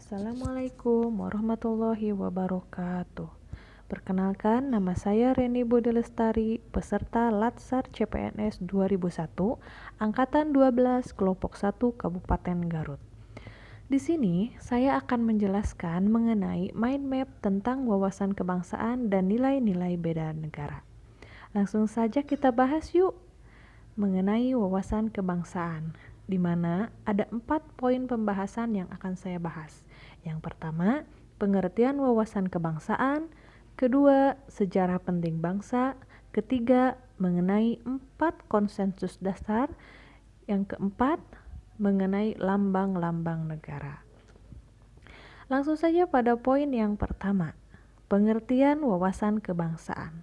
Assalamualaikum warahmatullahi wabarakatuh. Perkenalkan, nama saya Reni Budi Lestari, peserta Latsar CPNS 2001, Angkatan 12, Kelompok 1, Kabupaten Garut. Di sini, saya akan menjelaskan mengenai mind map tentang wawasan kebangsaan dan nilai-nilai beda negara. Langsung saja kita bahas yuk mengenai wawasan kebangsaan, di mana ada 4 poin pembahasan yang akan saya bahas. Yang pertama, pengertian wawasan kebangsaan. Kedua, sejarah penting bangsa. Ketiga, mengenai 4 konsensus dasar. Yang keempat, mengenai lambang-lambang negara. Langsung saja pada poin yang pertama, pengertian wawasan kebangsaan.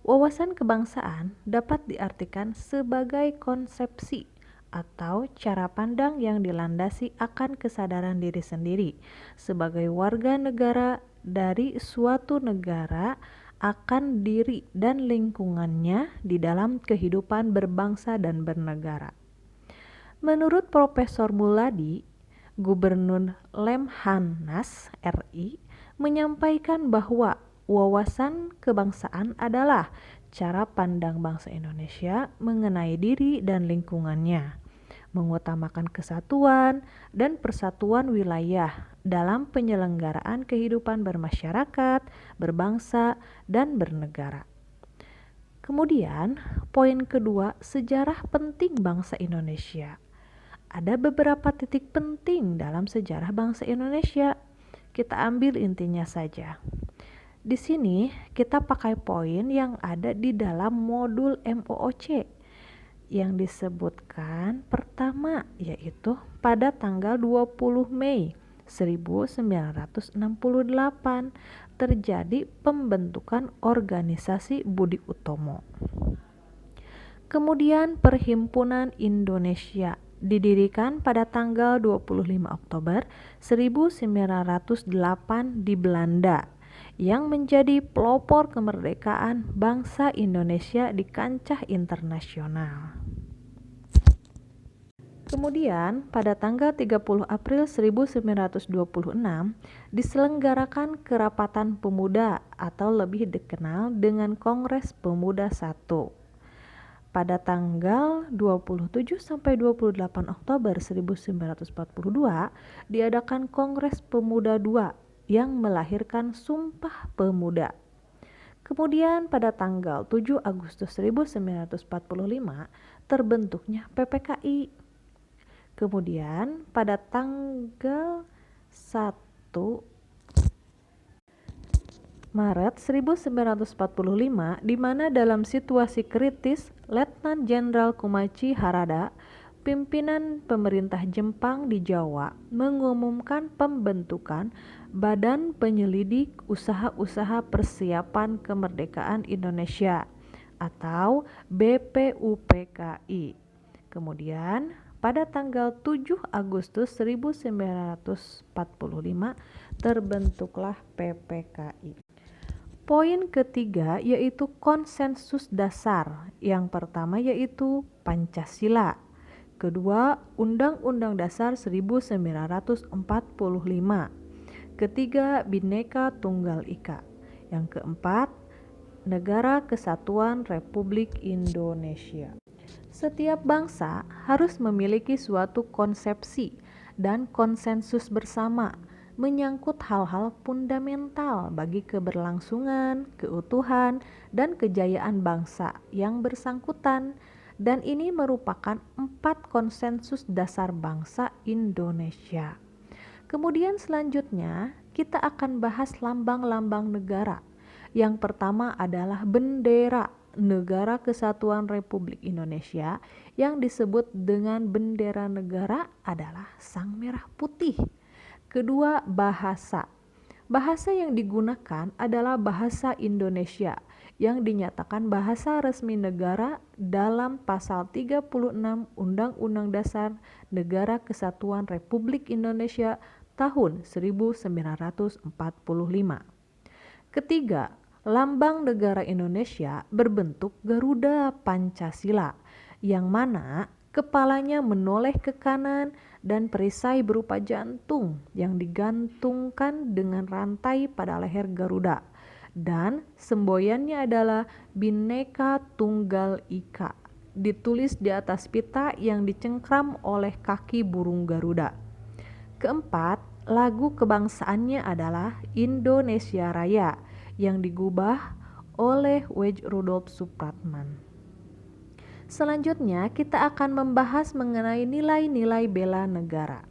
Wawasan kebangsaan dapat diartikan sebagai konsepsi atau cara pandang yang dilandasi akan kesadaran diri sendiri sebagai warga negara dari suatu negara akan diri dan lingkungannya di dalam kehidupan berbangsa dan bernegara. Menurut Profesor Muladi, Gubernur Lemhanas RI menyampaikan bahwa wawasan kebangsaan adalah cara pandang bangsa Indonesia mengenai diri dan lingkungannya, mengutamakan kesatuan dan persatuan wilayah dalam penyelenggaraan kehidupan bermasyarakat, berbangsa, dan bernegara. Kemudian, poin kedua, sejarah penting bangsa Indonesia. Ada beberapa titik penting dalam sejarah bangsa Indonesia. Kita ambil intinya saja. Di sini kita pakai poin yang ada di dalam modul MOOC yang disebutkan pertama, yaitu pada tanggal 20 Mei 1968 terjadi pembentukan organisasi Budi Utomo. Kemudian Perhimpunan Indonesia didirikan pada tanggal 25 Oktober 1908 di Belanda yang menjadi pelopor kemerdekaan bangsa Indonesia di kancah internasional. Kemudian pada tanggal 30 April 1926 diselenggarakan Kerapatan Pemuda atau lebih dikenal dengan Kongres Pemuda I. Pada tanggal 27 sampai 28 Oktober 1942 diadakan Kongres Pemuda II yang melahirkan Sumpah Pemuda. Kemudian pada tanggal 7 Agustus 1945 terbentuknya PPKI. Kemudian pada tanggal 1 Maret 1945, di mana dalam situasi kritis, Letnan Jenderal Kumaci Harada, pimpinan pemerintah Jepang di Jawa, mengumumkan pembentukan Badan Penyelidik Usaha-Usaha Persiapan Kemerdekaan Indonesia atau BPUPKI. Kemudian pada tanggal 7 Agustus 1945 terbentuklah PPKI. Poin ketiga yaitu konsensus dasar. Yang pertama yaitu Pancasila. Kedua, Undang-Undang Dasar 1945. Ketiga, Bhinneka Tunggal Ika. Yang keempat, Negara Kesatuan Republik Indonesia. Setiap bangsa harus memiliki suatu konsepsi dan konsensus bersama menyangkut hal-hal fundamental bagi keberlangsungan, keutuhan, dan kejayaan bangsa yang bersangkutan, dan ini merupakan 4 konsensus dasar bangsa Indonesia. Kemudian selanjutnya kita akan bahas lambang-lambang negara. Yang pertama adalah bendera Negara Kesatuan Republik Indonesia yang disebut dengan bendera negara adalah Sang Merah Putih. Kedua, bahasa. Bahasa yang digunakan adalah bahasa Indonesia yang dinyatakan bahasa resmi negara dalam pasal 36 Undang-Undang Dasar Negara Kesatuan Republik Indonesia tahun 1945. Ketiga, lambang negara Indonesia berbentuk Garuda Pancasila, yang mana Kepalanya menoleh ke kanan dan perisai berupa jantung yang digantungkan dengan rantai pada leher Garuda. Dan semboyannya adalah Bhinneka Tunggal Ika, ditulis di atas pita yang dicengkram oleh kaki burung Garuda. Keempat, lagu kebangsaannya adalah Indonesia Raya yang digubah oleh Wej Rudolf Supratman. Selanjutnya, kita akan membahas mengenai nilai-nilai bela negara.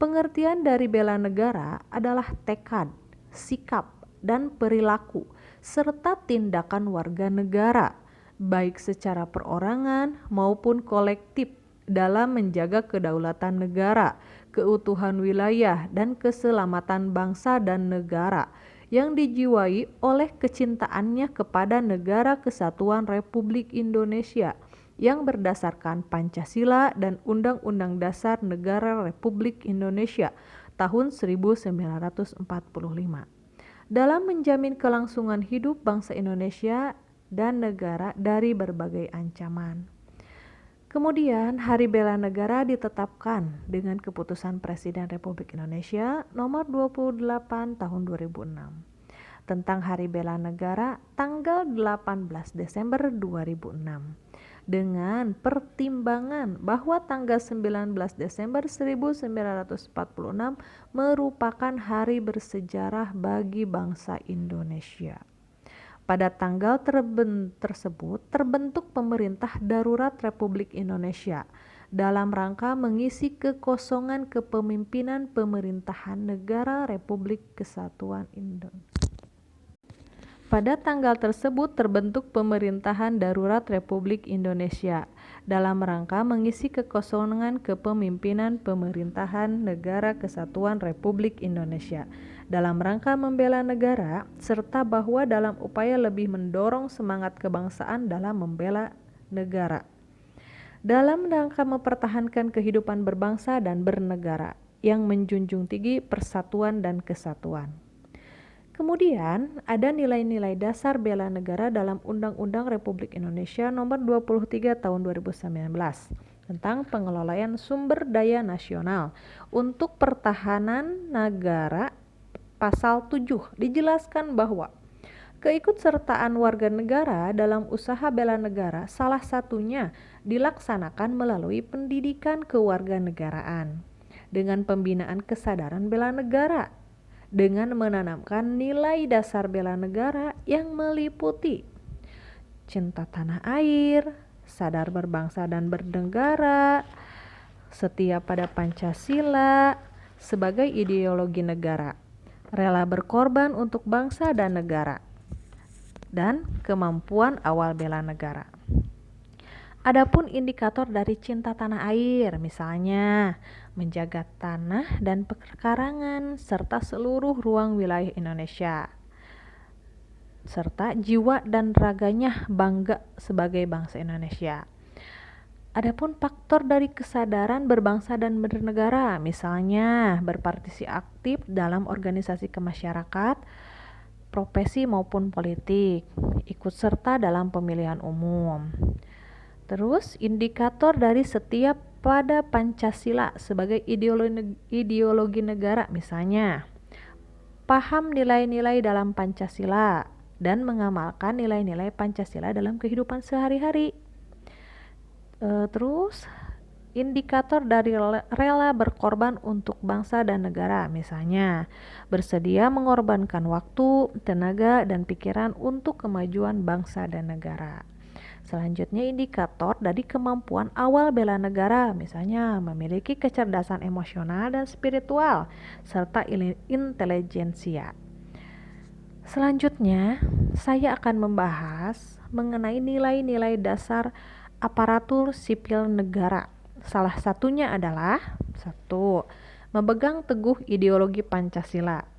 Pengertian dari bela negara adalah tekad, sikap, dan perilaku, serta tindakan warga negara, baik secara perorangan maupun kolektif dalam menjaga kedaulatan negara, keutuhan wilayah, dan keselamatan bangsa dan negara yang dijiwai oleh kecintaannya kepada Negara Kesatuan Republik Indonesia yang berdasarkan Pancasila dan Undang-Undang Dasar Negara Republik Indonesia tahun 1945 dalam menjamin kelangsungan hidup bangsa Indonesia dan negara dari berbagai ancaman. Kemudian, Hari Bela Negara ditetapkan dengan keputusan Presiden Republik Indonesia nomor 28 tahun 2006 tentang Hari Bela Negara tanggal 18 Desember 2006 dengan pertimbangan bahwa tanggal 19 Desember 1946 merupakan hari bersejarah bagi bangsa Indonesia. Pada tanggal tersebut terbentuk Pemerintah Darurat Republik Indonesia dalam rangka mengisi kekosongan kepemimpinan pemerintahan Negara Republik Kesatuan Indonesia. Pada tanggal tersebut terbentuk Pemerintahan Darurat Republik Indonesia dalam rangka mengisi kekosongan kepemimpinan pemerintahan Negara Kesatuan Republik Indonesia dalam rangka membela negara, serta bahwa dalam upaya lebih mendorong semangat kebangsaan dalam membela negara. Dalam rangka mempertahankan kehidupan berbangsa dan bernegara yang menjunjung tinggi persatuan dan kesatuan. Kemudian ada nilai-nilai dasar bela negara dalam Undang-Undang Republik Indonesia Nomor 23 Tahun 2019 tentang pengelolaan sumber daya nasional untuk pertahanan negara. Pasal 7 dijelaskan bahwa keikutsertaan warga negara dalam usaha bela negara salah satunya dilaksanakan melalui pendidikan kewarganegaraan dengan pembinaan kesadaran bela negara dengan menanamkan nilai dasar bela negara yang meliputi cinta tanah air, sadar berbangsa dan bernegara, setia pada Pancasila sebagai ideologi negara, rela berkorban untuk bangsa dan negara, dan kemampuan awal bela negara. Adapun indikator dari cinta tanah air, misalnya menjaga tanah dan perkarangan serta seluruh ruang wilayah Indonesia, serta jiwa dan raganya bangga sebagai bangsa Indonesia. Adapun faktor dari kesadaran berbangsa dan bernegara, misalnya berpartisipasi aktif dalam organisasi kemasyarakatan, profesi maupun politik, ikut serta dalam pemilihan umum. Terus indikator dari setiap pada Pancasila sebagai ideologi negara, misalnya paham nilai-nilai dalam Pancasila dan mengamalkan nilai-nilai Pancasila dalam kehidupan sehari-hari. Terus indikator dari rela berkorban untuk bangsa dan negara, misalnya bersedia mengorbankan waktu, tenaga, dan pikiran untuk kemajuan bangsa dan negara. Selanjutnya indikator dari kemampuan awal bela negara, misalnya memiliki kecerdasan emosional dan spiritual, serta intelijensia. Selanjutnya, saya akan membahas mengenai nilai-nilai dasar aparatur sipil negara. Salah satunya adalah 1. Memegang teguh ideologi Pancasila.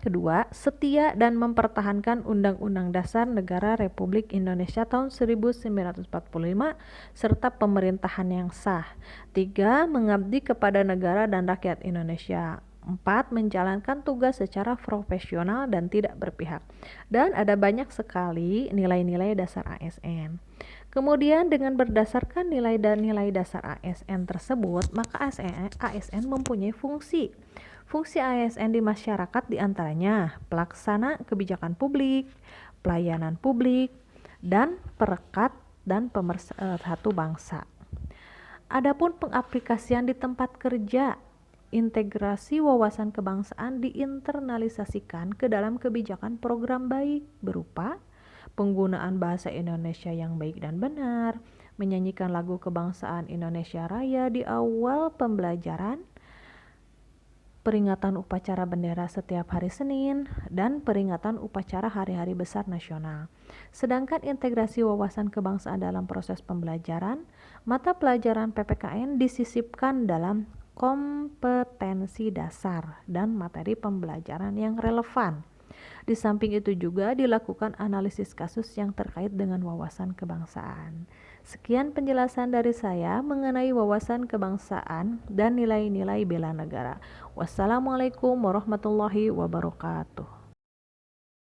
2. Setia dan mempertahankan Undang-Undang Dasar Negara Republik Indonesia tahun 1945 serta pemerintahan yang sah. 3. Mengabdi kepada negara dan rakyat Indonesia. 4. Menjalankan tugas secara profesional dan tidak berpihak. Dan ada banyak sekali nilai-nilai dasar ASN. Kemudian dengan berdasarkan nilai dan nilai dasar ASN tersebut, maka ASN mempunyai fungsi. Fungsi ASN di masyarakat diantaranya pelaksana kebijakan publik, pelayanan publik, dan perekat dan pemersatu bangsa. Adapun pengaplikasian di tempat kerja, integrasi wawasan kebangsaan diinternalisasikan ke dalam kebijakan program baik berupa penggunaan bahasa Indonesia yang baik dan benar, menyanyikan lagu kebangsaan Indonesia Raya di awal pembelajaran, peringatan upacara bendera setiap hari Senin, dan peringatan upacara hari-hari besar nasional. Sedangkan integrasi wawasan kebangsaan dalam proses pembelajaran, mata pelajaran PPKN disisipkan dalam kompetensi dasar dan materi pembelajaran yang relevan. Di samping itu juga dilakukan analisis kasus yang terkait dengan wawasan kebangsaan. Sekian penjelasan dari saya mengenai wawasan kebangsaan dan nilai-nilai bela negara. Wassalamualaikum warahmatullahi wabarakatuh.